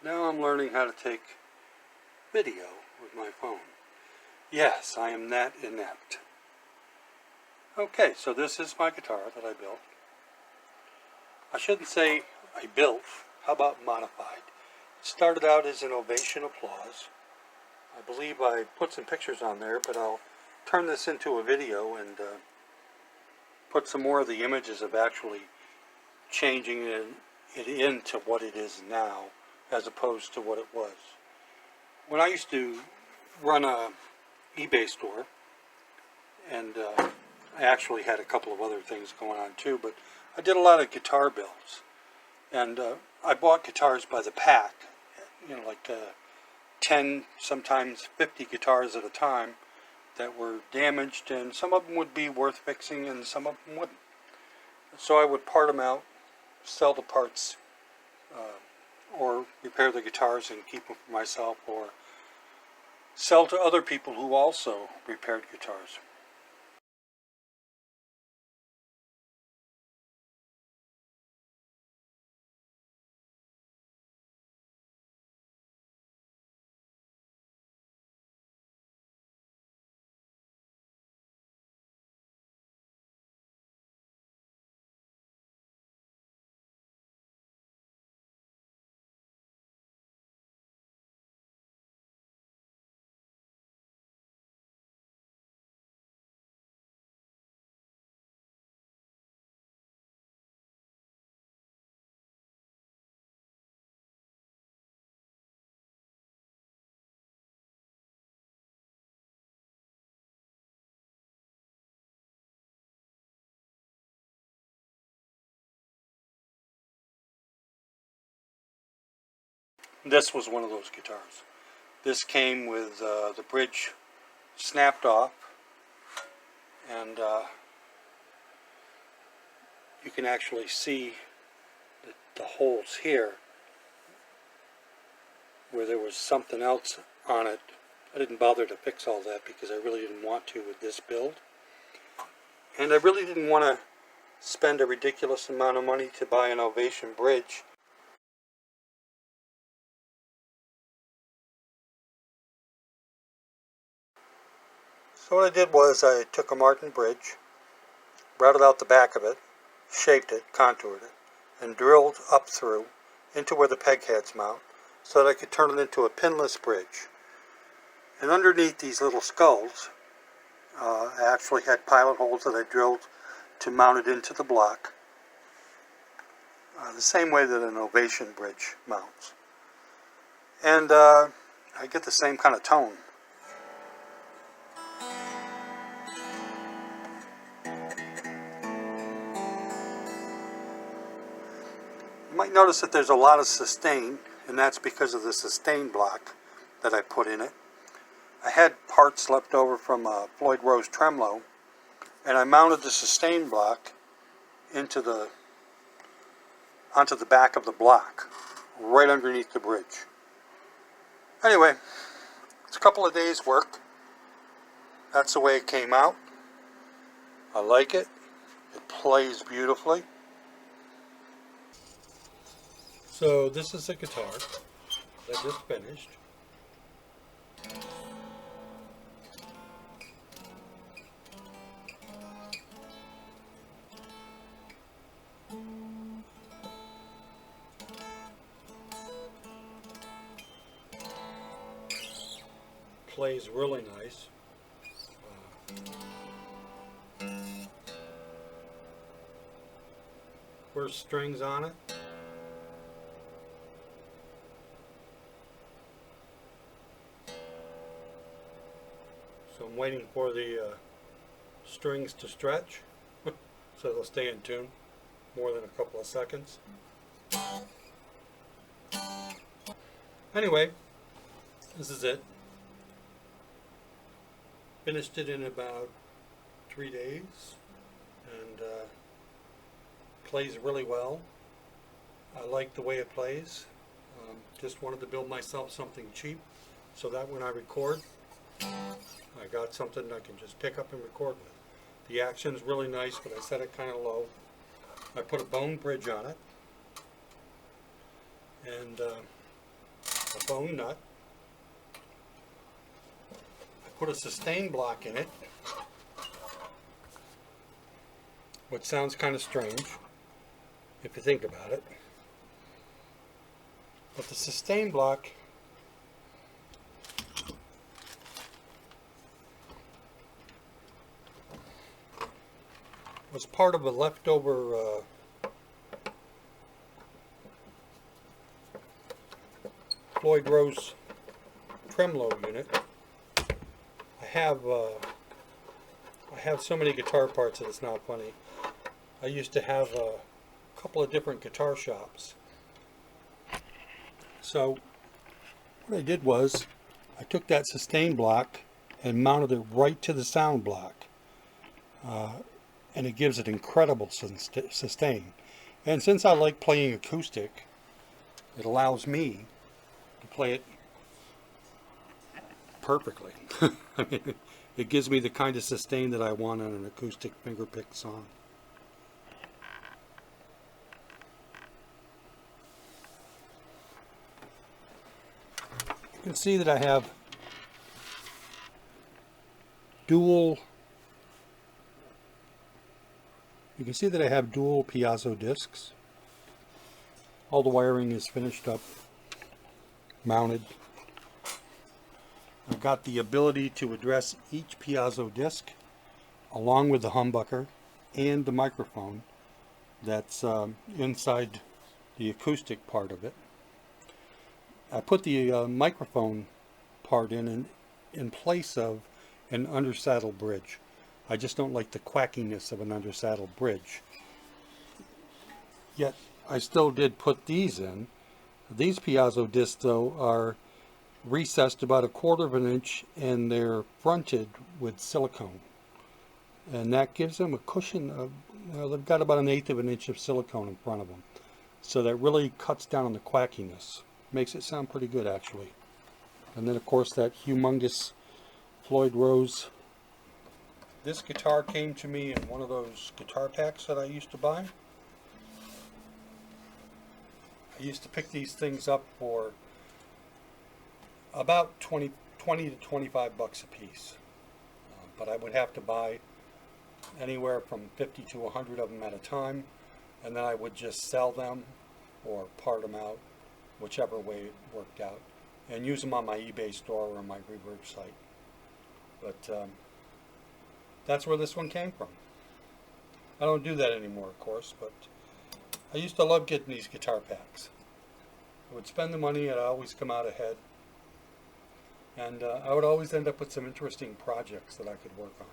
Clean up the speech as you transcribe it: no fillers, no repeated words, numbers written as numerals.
Now I'm learning how to take video with my phone. Yes, I am that inept. Okay, so this is my guitar that I built. I shouldn't say I built, how about modified? It started out as an Ovation applause. I believe I put some pictures on there, but I'll turn this into a video and put some more of the images of actually changing it into what it is now, as opposed to what it was. When I used to run a eBay store, and I actually had a couple of other things going on too, but I did a lot of guitar builds, and I bought guitars by the pack, like 10, sometimes 50 guitars at a time that were damaged, and some of them would be worth fixing and some of them wouldn't. So I would part them out, sell the parts, or repair the guitars and keep them for myself, or sell to other people who also repaired guitars. This was one of those guitars. This came with the bridge snapped off, and you can actually see the holes here where there was something else on it. I didn't bother to fix all that because I really didn't want to with this build, and I really didn't want to spend a ridiculous amount of money to buy an Ovation bridge. So what I did was I took a Martin bridge, routed out the back of it, shaped it, contoured it, and drilled up through into where the peg heads mount so that I could turn it into a pinless bridge. And underneath these little skulls, I actually had pilot holes that I drilled to mount it into the block, the same way that an Ovation bridge mounts. And I get the same kind of tone. You might notice that there's a lot of sustain, and that's because of the sustain block that I put in it. I had parts left over from a Floyd Rose tremolo, and I mounted the sustain block onto the back of the block, right underneath the bridge. Anyway, it's a couple of days' work. That's the way it came out. I like it. It plays beautifully. So this is a guitar that I just finished. Plays really nice. There's strings on it. So I'm waiting for the strings to stretch so they'll stay in tune more than a couple of seconds. Anyway, this is it. Finished it in about 3 days, and plays really well. I like the way it plays. Just wanted to build myself something cheap so that when I record, I got something I can just pick up and record with. The action's really nice, but I set it kind of low. I put a bone bridge on it, and a bone nut. I put a sustain block in it, which sounds kind of strange if you think about it. But the sustain block was part of a leftover Floyd Rose tremolo unit. I have so many guitar parts that it's not funny. I used to have a couple of different guitar shops. So what I did was I took that sustain block and mounted it right to the sound block. And it gives it incredible sustain. And since I like playing acoustic, it allows me to play it perfectly. I mean, it gives me the kind of sustain that I want on an acoustic fingerpick song. You can see that I have dual piezo discs. All the wiring is finished up, mounted. I've got the ability to address each piezo disc along with the humbucker and the microphone that's inside the acoustic part of it. I put the microphone part in place of an undersaddle bridge. I just don't like the quackiness of an undersaddle bridge. Yet I still did put these in. These piezo discs though are recessed about 1/4 of an inch and they're fronted with silicone. And that gives them a cushion of, well, they've got about 1/8 of an inch of silicone in front of them. So that really cuts down on the quackiness. Makes it sound pretty good actually. And then of course that humongous Floyd Rose. This guitar came to me in one of those guitar packs that I used to buy. I used to pick these things up for about 20 to 25 bucks a piece. But I would have to buy anywhere from 50 to 100 of them at a time, and then I would just sell them or part them out, whichever way it worked out, and use them on my eBay store or my reverb site. But that's where this one came from. I don't do that anymore, of course, but I used to love getting these guitar packs. I would spend the money and I'd always come out ahead. And I would always end up with some interesting projects that I could work on.